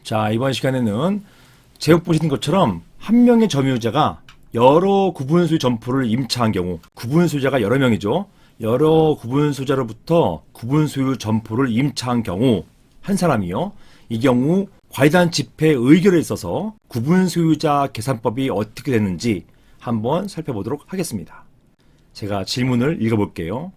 자, 이번 시간에는 제목 보시는 것처럼 한 명의 점유자가 여러 구분수의 점포를 임차한 경우, 구분수요자가 여러 명이죠. 여러 구분수요자로부터 구분수요 점포를 임차한 경우 한 사람이요. 이 경우 과이단 집회 의결에 있어서 구분수요자 계산법이 어떻게 되는지 한번 살펴보도록 하겠습니다. 제가 질문을 읽어볼게요.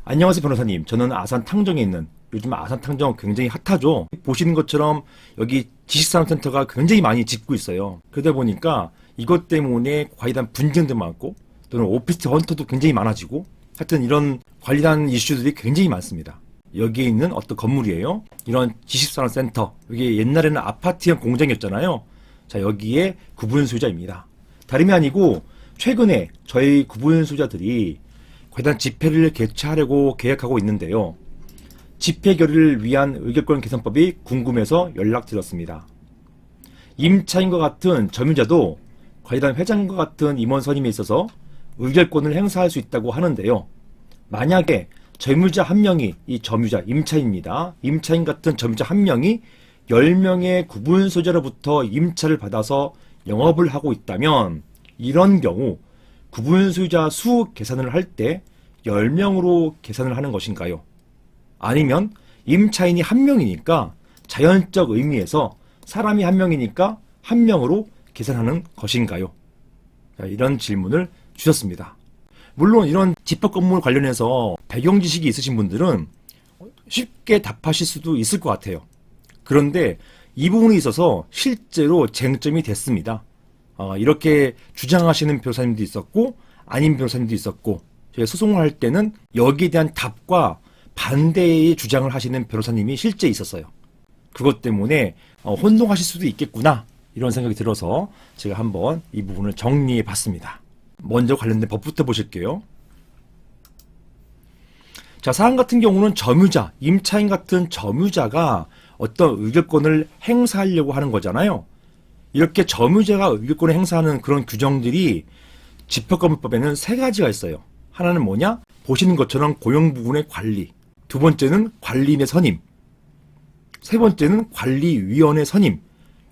안녕하세요 변호사님. 저는 아산 탕정에 있는, 요즘 아산 탕정 굉장히 핫하죠. 보시는 것처럼 여기 지식산업센터가 굉장히 많이 짓고 있어요. 그러다 보니까 이것 때문에 과이단 분쟁도 많고 또는 오피스텔 헌터도 굉장히 많아지고 하여튼 이런 관리단 이슈들이 굉장히 많습니다. 여기에 있는 어떤 건물이에요. 이런 지식산업센터, 여기 옛날에는 아파트형 공장이었잖아요. 자, 여기에 구분수요자입니다. 다름이 아니고 최근에 저희 구분수요자들이 과이단 집회를 개최하려고 계획하고 있는데요. 집회 결의를 위한 의결권 개선법이 궁금해서 연락드렸습니다. 임차인과 같은 점유자도 과이단 회장과 같은 임원 선임에 있어서 의결권을 행사할 수 있다고 하는데요. 만약에 점유자 한 명이, 이 점유자, 임차인입니다. 임차인 같은 점유자 한 명이 10명의 구분수요자로부터 임차를 받아서 영업을 하고 있다면 이런 경우 구분수요자 수 계산을 할 때 10명으로 계산을 하는 것인가요? 아니면 임차인이 한 명이니까 자연적 의미에서 사람이 한 명이니까 한 명으로 계산하는 것인가요? 자, 이런 질문을 주셨습니다. 물론 이런 집합건물 관련해서 배경 지식이 있으신 분들은 쉽게 답하실 수도 있을 것 같아요. 그런데 이 부분에 있어서 실제로 쟁점이 됐습니다. 이렇게 주장하시는 변호사님도 있었고 아닌 변호사님도 있었고, 저희가 소송을 할 때는 여기에 대한 답과 반대의 주장을 하시는 변호사님이 실제 있었어요. 그것 때문에 혼동하실 수도 있겠구나 이런 생각이 들어서 제가 한번 이 부분을 정리해 봤습니다. 먼저 관련된 법부터 보실게요. 자, 사안 같은 경우는 점유자, 임차인 같은 점유자가 어떤 의결권을 행사하려고 하는 거잖아요. 이렇게 점유자가 의결권을 행사하는 그런 규정들이 집합건물법에는 세 가지가 있어요. 하나는 뭐냐? 보시는 것처럼 고용 부분의 관리, 두 번째는 관리인의 선임, 세 번째는 관리위원회 선임.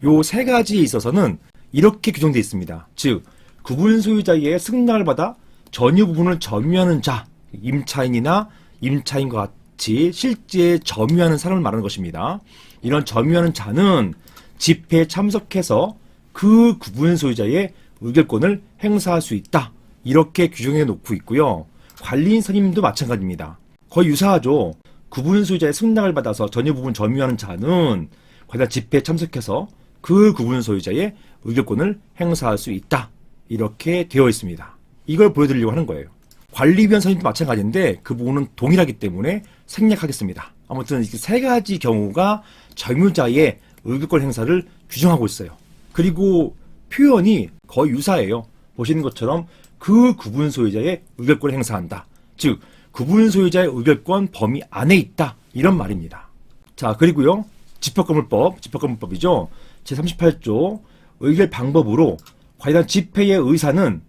요 세 가지에 있어서는 이렇게 규정되어 있습니다. 즉, 구분소유자의 승낙을 받아 전유 부분을 점유하는 자, 임차인이나 임차인과 같이 실제 점유하는 사람을 말하는 것입니다. 이런 점유하는 자는 집회에 참석해서 그 구분소유자의 의결권을 행사할 수 있다. 이렇게 규정해 놓고 있고요. 관리인 선임도 마찬가지입니다. 거의 유사하죠. 구분소유자의 승낙을 받아서 전유 부분 점유하는 자는 과이단 집회에 참석해서 그 구분소유자의 의결권을 행사할 수 있다. 이렇게 되어 있습니다. 이걸 보여드리려고 하는 거예요. 관리위원 선임도 마찬가지인데 그 부분은 동일하기 때문에 생략하겠습니다. 아무튼 이 세 가지 경우가 점유자의 의결권 행사를 규정하고 있어요. 그리고 표현이 거의 유사해요. 보시는 것처럼 그 구분소유자의 의결권을 행사한다. 즉, 구분소유자의 의결권 범위 안에 있다. 이런 말입니다. 자, 그리고요. 집합건물법이죠. 제38조 의결 방법으로 과이단 집회의 의사는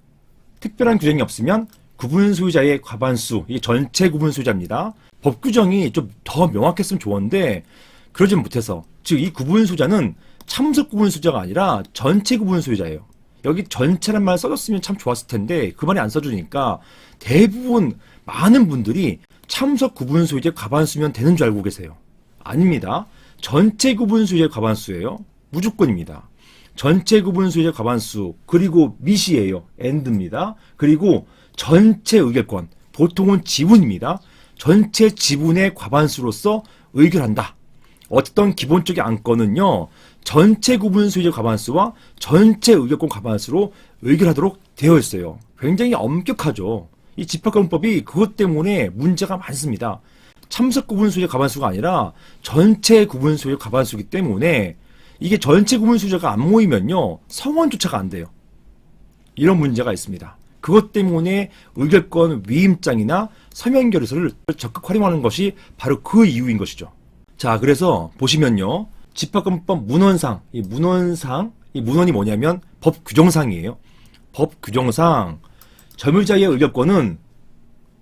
특별한 규정이 없으면 구분소유자의 과반수, 이게 전체 구분소유자입니다. 법 규정이 좀 더 명확했으면 좋은데 그러지 못해서, 즉 이 구분소유자는 참석 구분소유자가 아니라 전체 구분소유자예요. 여기 전체란 말 써줬으면 참 좋았을 텐데 그 말이 안 써주니까 대부분 많은 분들이 참석 구분소유자의 과반수면 되는 줄 알고 계세요. 아닙니다. 전체 구분소유자의 과반수예요. 무조건입니다. 전체 구분소유자의 과반수, 그리고 미시예요. 엔드입니다. 그리고 전체 의결권, 보통은 지분입니다. 전체 지분의 과반수로서 의결한다. 어떤 기본적인 안건은요, 전체 구분소유자 과반수와 전체 의결권 과반수로 의결하도록 되어 있어요. 굉장히 엄격하죠. 이 집합건물법이 그것 때문에 문제가 많습니다. 참석 구분소유자 과반수가 아니라 전체 구분소유자 과반수이기 때문에 이게 전체 구분소유자가 안 모이면요, 성원조차가 안 돼요. 이런 문제가 있습니다. 그것 때문에 의결권 위임장이나 서면결의서를 적극 활용하는 것이 바로 그 이유인 것이죠. 자, 그래서 보시면요. 집합건물법 문헌상, 이 문헌이 뭐냐면 법 규정상이에요. 법 규정상 점유자의 의결권은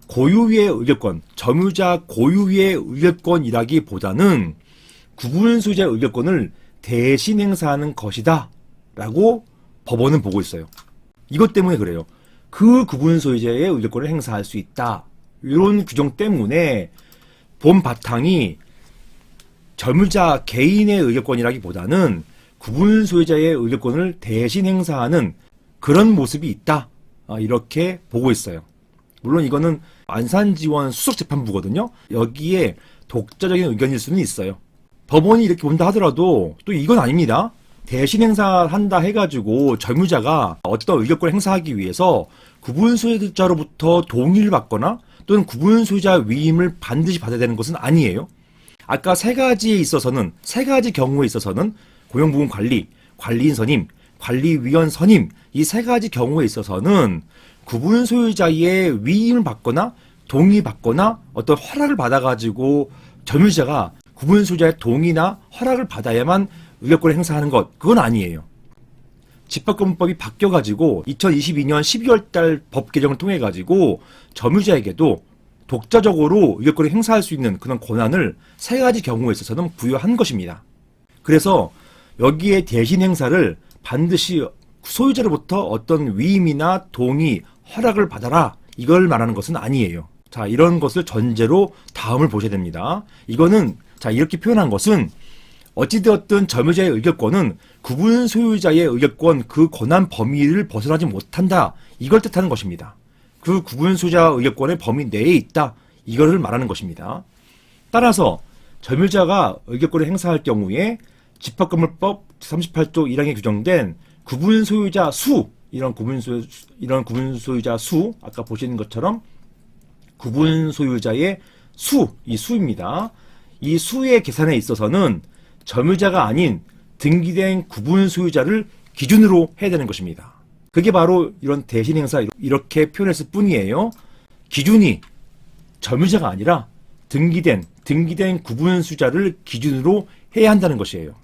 고유의 의결권, 점유자 고유의 의결권이라기보다는 구분소유자의 의결권을 대신 행사하는 것이다 라고 법원은 보고 있어요. 이것 때문에 그래요. 그 구분 소유자의 의결권을 행사할 수 있다. 이런 규정 때문에 본 바탕이 점유자 개인의 의결권이라기보다는 구분 소유자의 의결권을 대신 행사하는 그런 모습이 있다. 이렇게 보고 있어요. 물론 이거는 안산지원 수석재판부거든요. 여기에 독자적인 의견일 수는 있어요. 법원이 이렇게 본다 하더라도 또 이건 아닙니다. 대신 행사한다 해가지고 점유자가 어떤 의결권을 행사하기 위해서 구분 소유자로부터 동의를 받거나 또는 구분 소유자 위임을 반드시 받아야 되는 것은 아니에요. 아까 세 가지 경우에 있어서는 고용부문 관리, 관리인 선임, 관리위원 선임 이 세 가지 경우에 있어서는 구분 소유자의 위임을 받거나 동의받거나 어떤 허락을 받아가지고 점유자가 구분 소유자의 동의나 허락을 받아야만 의결권을 행사하는 것, 그건 아니에요. 집합금법이 바뀌어가지고 2022년 12월 달 법 개정을 통해 가지고 점유자에게도 독자적으로 의결권을 행사할 수 있는 그런 권한을 세 가지 경우에 있어서는 부여한 것입니다. 그래서 여기에 대신 행사를 반드시 소유자로부터 어떤 위임이나 동의, 허락을 받아라 이걸 말하는 것은 아니에요. 자, 이런 것을 전제로 다음을 보셔야 됩니다. 이거는 자 이렇게 표현한 것은 어찌되었든 점유자의 의결권은 구분 소유자의 의결권 그 권한 범위를 벗어나지 못한다. 이걸 뜻하는 것입니다. 그 구분 소유자 의결권의 범위 내에 있다. 이거를 말하는 것입니다. 따라서 점유자가 의결권을 행사할 경우에 집합건물법 38조 1항에 규정된 구분 소유자 수, 이런 구분 소유자 수, 아까 보시는 것처럼 구분 소유자의 수, 이 수입니다. 이 수의 계산에 있어서는 점유자가 아닌 등기된 구분 소유자를 기준으로 해야 되는 것입니다. 그게 바로 이런 대신 행사 이렇게 표현했을 뿐이에요. 기준이 점유자가 아니라 등기된 구분 소유자를 기준으로 해야 한다는 것이에요.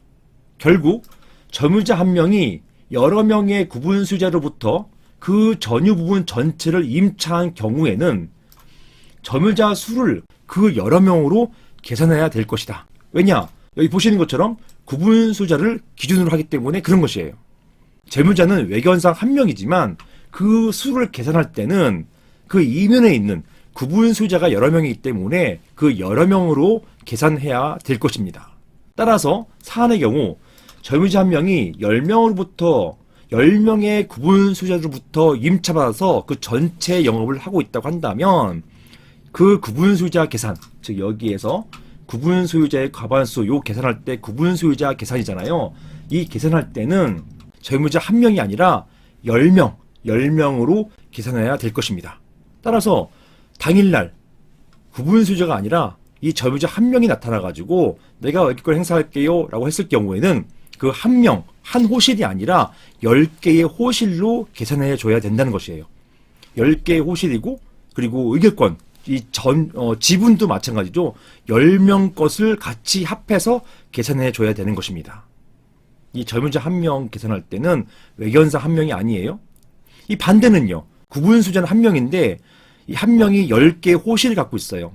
결국 점유자 한 명이 여러 명의 구분 소유자로부터 그 전유 부분 전체를 임차한 경우에는 점유자 수를 그 여러 명으로 계산해야 될 것이다. 왜냐? 여기 보시는 것처럼 구분 소유자를 기준으로 하기 때문에 그런 것이에요. 채무자는 외견상 한 명이지만 그 수를 계산할 때는 그 이면에 있는 구분 소유자가 여러 명이기 때문에 그 여러 명으로 계산해야 될 것입니다. 따라서 사안의 경우 점유자 한 명이 10명으로부터 10명의 구분 소유자로부터 임차받아서 그 전체 영업을 하고 있다고 한다면 그 구분 소유자 계산, 즉 여기에서 구분 소유자의 과반수 요 계산할 때 구분 소유자 계산이잖아요. 이 계산할 때는 점유자 한 명이 아니라 10명으로 계산해야 될 것입니다. 따라서 당일날 구분 소유자가 아니라 이 점유자 한 명이 나타나가지고 내가 의결권을 행사할게요 라고 했을 경우에는 그 한 명, 한 호실이 아니라 10개의 호실로 계산해 줘야 된다는 것이에요. 10개의 호실이고 그리고 의결권, 지분도 마찬가지죠. 10명 것을 같이 합해서 계산해 줘야 되는 것입니다. 이 점유자 한 명 계산할 때는 외견사 한 명이 아니에요. 이 반대는요. 구분 소유자는 한 명인데 이 한 명이 10개의 호실을 갖고 있어요.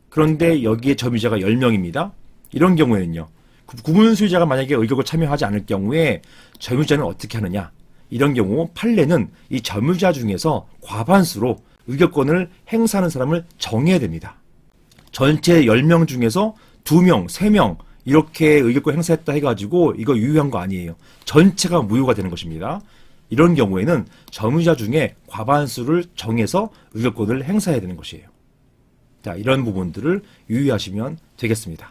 그런데 여기에 점유자가 10명입니다. 이런 경우에는요. 구분 소유자가 만약에 의결을 참여하지 않을 경우에 점유자는 어떻게 하느냐. 이런 경우 판례는 이 점유자 중에서 과반수로 의결권을 행사하는 사람을 정해야 됩니다. 전체 10명 중에서 2명, 3명 이렇게 의결권 행사했다 해가지고 이거 유효한 거 아니에요. 전체가 무효가 되는 것입니다. 이런 경우에는 점유자 중에 과반수를 정해서 의결권을 행사해야 되는 것이에요. 자, 이런 부분들을 유의하시면 되겠습니다.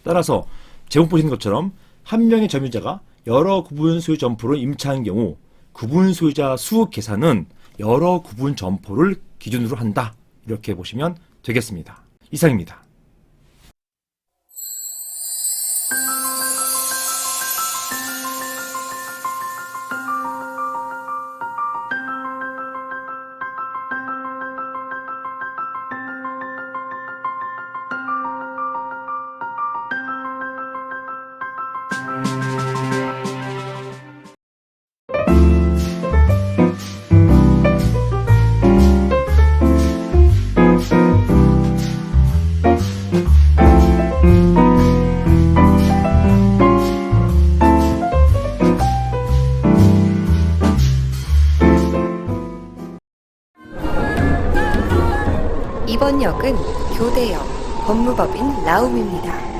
따라서 제목 보시는 것처럼 한 명의 점유자가 여러 구분 소유 점포를 임차한 경우 구분 소유자 수 계산은 여러 구분 점포를 기준으로 한다. 이렇게 보시면 되겠습니다. 이상입니다. 이번 역은 교대역, 법무법인 라움입니다.